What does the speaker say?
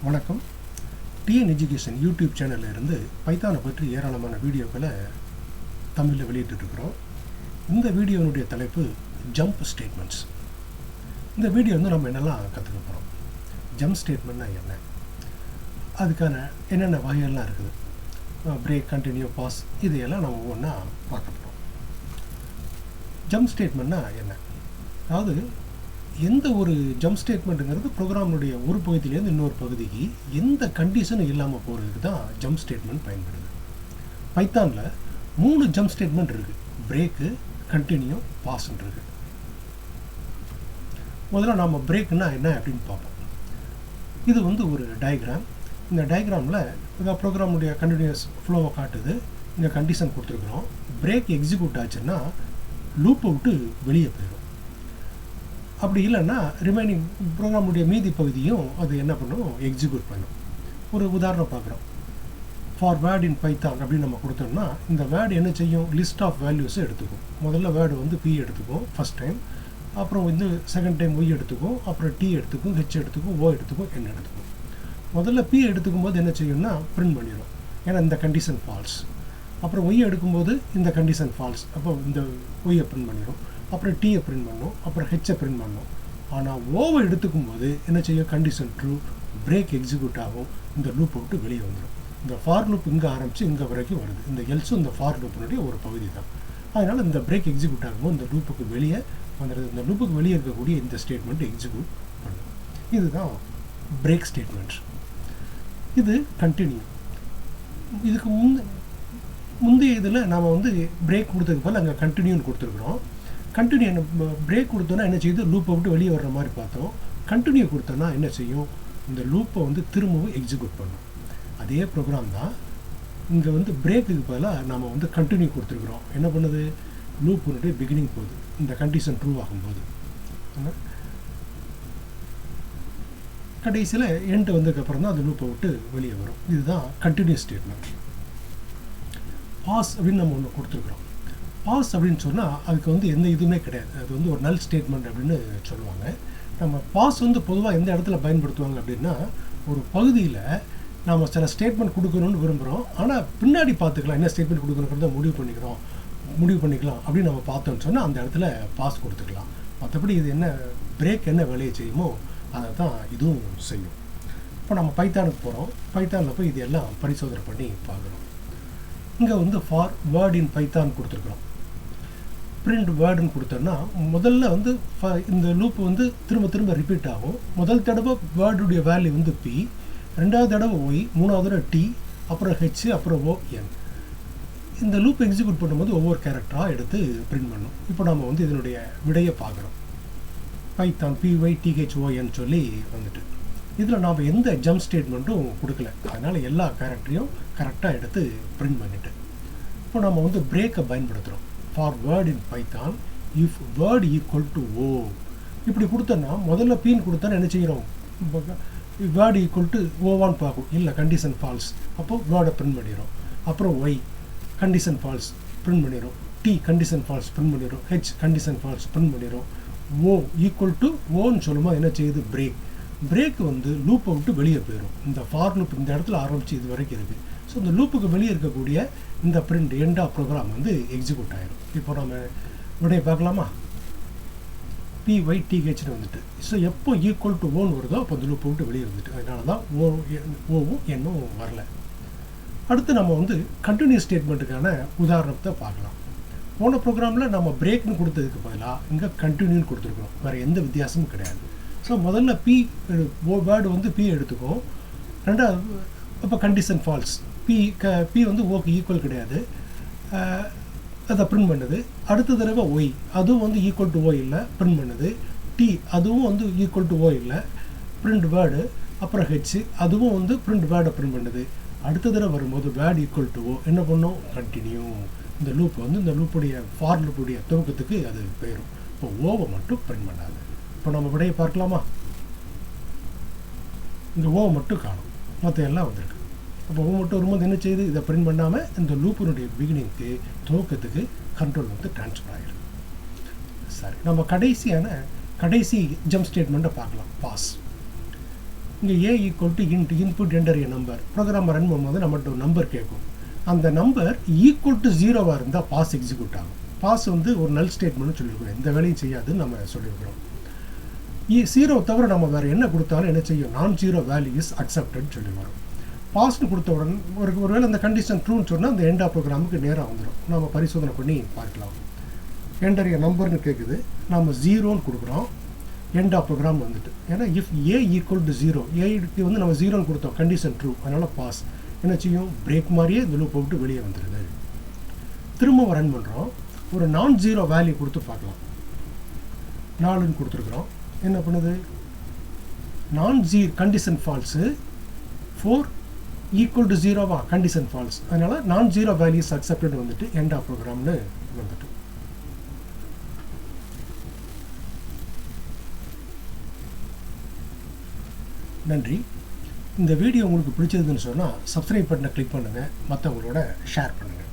வணக்கம். TN education YouTube சேனலில் இருந்து பைத்தானை பற்றி ஏராளமான வீடியோக்களை தமிழில் வெளியிட்டுருக்கிறோம். இந்த வீடியோனுடைய தலைப்பு ஜம்ப் ஸ்டேட்மெண்ட்ஸ். இந்த வீடியோ நம்ம என்னெல்லாம் கற்றுக்க போகிறோம், ஜம்ப் ஸ்டேட்மெண்ட்னா என்ன, அதுக்கான என்னென்ன வகைகள்லாம் இருக்குது, பிரேக், கண்டினியூ, பாஸ், இதையெல்லாம் நம்ம ஒவ்வொன்றா பார்க்க போகிறோம். ஜம்ப் ஸ்டேட்மெண்ட்னா என்ன, அதாவது எந்த ஒரு ஜம்ப் ஸ்டேட்மெண்ட்டுங்கிறது ப்ரோக்ராமுடைய ஒரு பகுதியிலேருந்து இன்னொரு பகுதிக்கு எந்த கண்டிஷனும் இல்லாமல் போகிறதுக்கு தான் ஜம்ப் ஸ்டேட்மெண்ட் பயன்படுது. பைத்தானில் 3 ஜம்ப் ஸ்டேட்மெண்ட் இருக்குது, பிரேக்கு, கண்டினியூ, பாஸ்ன்னு இருக்குது. முதல்ல நாம் பிரேக்குன்னா என்ன அப்படின்னு பார்ப்போம். இது ஒரு டயக்ராம். இந்த டயக்ராமில் இதாக ப்ரோக்ராமுடைய கண்டினியூஸ் ஃப்ளோவை காட்டுது. இங்கே கண்டிஷன் கொடுத்துருக்குறோம். பிரேக் எக்ஸிக்யூட் ஆச்சுன்னா லூப்பை விட்டு வெளியே போயிடும். அப்படி இல்லைன்னா ரிமைனிங் ப்ரோக்ராமுடைய மீதி பகுதியும் அது என்ன பண்ணும், எக்ஸிக்யூட் பண்ணும். ஒரு உதாரணம் பார்க்குறோம். ஃபார் வேர்ட் இன் பைத்தான் அப்படின்னு நம்ம கொடுத்தோம்னா இந்த வேர்டு என்ன செய்யும், லிஸ்ட் ஆஃப் வேல்யூஸை எடுத்துக்கும். முதல்ல வேர்டு பி எடுத்துக்கும் ஃபஸ்ட் டைம், அப்புறம் செகண்ட் டைம் ஒய் எடுத்துக்கும், அப்புறம் டி எடுத்துக்கும், ஹெச் எடுத்துக்கும், ஓ எடுத்துக்கும், என் எடுத்துக்கும். முதல்ல பி எடுத்துக்கும் போது என்ன செய்யும்னா பிரிண்ட் பண்ணிடும், ஏன்னா இந்த கண்டிஷன் ஃபால்ஸ். அப்புறம் ஒய் எடுக்கும்போது இந்த கண்டிஷன் ஃபால்ஸ், அப்போ இந்த ஒய்யை பிரிண்ட் பண்ணிடும். அப்புறம் டீயை பிரிண்ட் பண்ணும், அப்புறம் ஹெச்சை பிரிண்ட் பண்ணும். ஆனால் ஓவை எடுத்துக்கும் போது என்ன செய்யும், கண்டிஷன் ட்ரூ, பிரேக் எக்ஸிக்யூட் ஆகும், இந்த லூப்பை விட்டு வெளியே வந்துடும். இந்த ஃபார் லூப் இங்கே ஆரம்பித்து இங்கே வரைக்கும் வருது. இந்த எல்ஸும் இந்த ஃபார் லூப்பினுடைய ஒரு பகுதி தான். அதனால் இந்த பிரேக் எக்ஸிக்யூட் ஆகும்போது இந்த லூப்புக்கு வெளியே வந்துடுது. இந்த லூப்புக்கு வெளியே இருக்கக்கூடிய இந்த ஸ்டேட்மெண்ட் எக்ஸிக்யூட் பண்ணும். இதுதான் பிரேக் ஸ்டேட்மெண்ட். இது கண்டினியூ. இதுக்கு முந்தைய இதில் நாம் பிரேக் கொடுத்ததுக்கு போல் அங்கே கண்டினியூன்னு கொடுத்துருக்குறோம். கண்டினியூ பிரேக் கொடுத்தோன்னா என்ன செய்யுது, லூப்பை விட்டு வெளியே வர்ற மாதிரி பார்த்தோம். கண்டினியூ கொடுத்தோன்னா என்ன செய்யும், இந்த லூப்பை திரும்பவும் எக்ஸிக்யூட் பண்ணும். அதே ப்ரோக்ராம் தான் இங்கே பிரேக்குக்கு பதிலாக நாம் கண்டினியூ கொடுத்துருக்குறோம். என்ன பண்ணுது, லூப்புனுடைய பிகினிங் போகுது இந்த கண்டிஷன் ட்ரூ ஆகும்போது. கடைசியில் எண்ட் வந்ததுக்கப்புறம் தான் அந்த லூப்பை விட்டு வெளியே வரும். இதுதான் கண்டினியூ ஸ்டேட்மெண்ட். பாஸ் அப்படின்னு நம்ம ஒன்று கொடுத்துருக்குறோம். பாஸ் அப்படின்னு சொன்னால் அதுக்கு எந்த இதுவுமே கிடையாது. அது ஒரு நல் ஸ்டேட்மெண்ட் அப்படின்னு சொல்லுவாங்க. நம்ம பாஸ் பொதுவாக எந்த இடத்துல பயன்படுத்துவாங்க அப்படின்னா, ஒரு பகுதியில் நாம் சில ஸ்டேட்மெண்ட் கொடுக்கணும்னு விரும்புகிறோம், ஆனால் பின்னாடி பார்த்துக்கலாம் என்ன ஸ்டேட்மெண்ட் கொடுக்கணுங்கிறத முடிவு பண்ணிக்கலாம் அப்படின்னு நம்ம பார்த்தோம்னு சொன்னால் அந்த இடத்துல பாஸ் கொடுத்துக்கலாம். மற்றபடி இது என்ன பிரேக் என்ன வேலையை செய்யுமோ அதை தான் இதுவும் செய்யும். இப்போ நம்ம பைத்தானுக்கு போகிறோம். பைத்தானில் போய் இது எல்லாம் பரிசோதனை பண்ணி பார்க்குறோம். இங்கே ஃபார் வேர்ட் இன் பைத்தான் கொடுத்துருக்குறோம். பிரிண்ட் வேர்டுன்னு கொடுத்தோன்னா முதல்ல இந்த லூப்பு திரும்ப திரும்ப ரிப்பீட் ஆகும். முதல் தடவை வேர்டுடைய வேல்யூ பி, ரெண்டாவது தடவை ஒய், மூணாவது தடவை டி, அப்புறம் ஹெச், அப்புறம் ஓ, என். இந்த லூப் எக்ஸிக்யூட் பண்ணும்போது ஒவ்வொரு கேரக்டராக எடுத்து பிரிண்ட் பண்ணும். இப்போ நம்ம இதனுடைய விடையை பார்க்குறோம். பைத்தான் PYTHON சொல்லி இதில் நாம் எந்த ஜம்ப் ஸ்டேட்மெண்ட்டும் கொடுக்கல. அதனால் எல்லா கேரக்டரையும் கரெக்டாக எடுத்து பிரிண்ட் பண்ணிட்டு இப்போ நம்ம பிரேக்கை பயன்படுத்துகிறோம். For word in Python if word equal to O இப்படி கொடுத்தோன்னா முதல்ல பீன்னு கொடுத்தோன்னா என்ன செய்கிறோம், வேர்டு ஈக்குவல் டு ஓவான்னு பார்க்கும். இல்லை, கண்டிஷன் ஃபால்ஸ், அப்போது வேர்டை பிரிண்ட் பண்ணிடும். அப்புறம் ஒய் கண்டிஷன் ஃபால்ஸ் பிரிண்ட் பண்ணிடும், டி கண்டிஷன் ஃபால்ஸ் பிரிண்ட் பண்ணிடும், ஹெச் கண்டிஷன் ஃபால்ஸ் பிரிண்ட் பண்ணிடும். ஓ ஈக்குவல் டு ஓன்னு சொல்லும்போது என்ன செய்யுது, பிரேக் லூப்பை விட்டு வெளியே போயிடும். இந்த ஃபார் லூப் இந்த இடத்துல ஆரம்பித்து இது வரைக்கும் இருக்குது. ஸோ இந்த லூப்புக்கு வெளியே இருக்கக்கூடிய இந்த print end of program execute ஆகிடும். இப்போ நம்ம விடைய பார்க்கலாமா, PYTHன்னு ஸோ எப்போ ஈக்குவல் டு ஓன்னு வருதோ அப்போ அந்த லூப்பை விட்டு வெளியே அதனால தான் ஓவும் என்னும் வரல. அடுத்து நம்ம கண்டினியூ ஸ்டேட்மெண்ட்டுக்கான உதாரணத்தை பார்க்கலாம். போன ப்ரோக்ராமில் நம்ம பிரேக்னு கொடுத்ததுக்கு பதிலாக இங்கே கண்டினியூன்னு கொடுத்துருக்கோம். வேறு எந்த வித்தியாசமும் கிடையாது. ஸோ முதல்ல வேர்டு பி எடுத்துக்கும், ரெண்டாவது இப்போ கண்டிஷன் ஃபால்ஸ், பி ஓக்கு ஈக்குவல் கிடையாது, அதை பிரிண்ட் பண்ணுது. அடுத்த தடவை ஒய், அதுவும் ஈக்குவல் டு ஓ இல்லை, பிரிண்ட் பண்ணுது. டி அதுவும் ஈக்குவல் டு ஓ இல்லை, பிரிண்ட் வேர்டு. அப்புறம் ஹெச் அதுவும் பிரிண்ட் வேர்டை பிரிண்ட் பண்ணுது. அடுத்த தடவை வரும்போது வேர்டு ஈக்குவல் டு ஓ என்ன பண்ணும், கண்டினியூ. இந்த லூப் இந்த லூப்புடைய ஃபார் லூப்புடைய துவக்கத்துக்கு அது போயிடும். இப்போ ஓவை மட்டும் பிரிண்ட் பண்ணாது. இப்போ நம்ம விடையை பார்க்கலாமா, இந்த ஓ மட்டும் காணும், மற்ற எல்லாம் வந்திருக்கு. அப்போ ஓ மட்டும் வரும்போது என்ன செய்யுது, இதை பிரிண்ட் பண்ணாமல் இந்த லூப்பினுடைய பிகினிங்க்கு துவக்கத்துக்கு கண்ட்ரோல் ட்ரான்ஸ்ஃபர் ஆகிடும். சரி, நம்ம கடைசி ஜம்ப் ஸ்டேட்மெண்ட்டை பார்க்கலாம், பாஸ். இங்கே A equal to input enter a number. Program run பண்ணும்போது நம்மகிட்ட ஒரு நம்பர் கேட்கும். அந்த நம்பர் ஈக்குவல் டு 0வாக இருந்தால் பாஸ் எக்ஸிக்யூட் ஆகும். பாஸ் வந்து ஒரு நல் ஸ்டேட்மெண்ட்னு சொல்லியிருக்கிறோம், எந்த வேலையும் செய்யாதுன்னு நம்ம சொல்லியிருக்கிறோம். 0 தவிர நம்ம வேறு என்ன கொடுத்தாலும் என்ன செய்யும், நான் ஜீரோ வேல்யூ இஸ் அக்செப்டட்னு சொல்லி வரும். பாஸ்ன்னு கொடுத்த உடனே ஒருவேளை அந்த கண்டிஷன் ட்ரூன்னு சொன்னால் அந்த எண்ட் ஆஃப் ப்ரோக்ராமுக்கு நேராக வந்துடும். நம்ம பரிசோதனை பண்ணி பார்க்கலாம். என்டர் ஏ நம்பர்னு கேட்குது, நம்ம 0ன்னு கொடுக்குறோம், எண்ட் ஆஃப் ப்ரோக்ராம் வந்துட்டு. ஏன்னா இஃப் ஏ ஈக்குவல் டு 0, ஏக்கு வந்து நம்ம 0ன்னு கொடுத்தோம், கண்டிஷன் ட்ரூ, அதனால் பாஸ். என்ன செய்யும், பிரேக் மாதிரியே இந்த லூப்பை விட்டு வெளியே வந்துடுது. திரும்ப ரன் பண்ணுறோம், ஒரு நான் ஜீரோ வேல்யூ கொடுத்து பார்க்கலாம். 4ன்னு கொடுத்துருக்குறோம், என்ன பண்ணுது, நான் கண்டிஷன் ஃபால்ஸு, 4 ஈக்குவல் டு 0வா, கண்டிஷன் ஃபால்ஸ், அதனால் நான் ஜீரோ வேல்யூஸ் அக்செப்டட் வந்துட்டு எண்ட் ஆஃப் ப்ரோக்ராம்னு வந்துட்டு. நன்றி. இந்த வீடியோ உங்களுக்கு பிடிச்சதுன்னு சொன்னால் சப்ஸ்கிரைப் பட்டனை கிளிக் பண்ணுங்கள், மற்றவங்களோட ஷேர் பண்ணுங்கள்.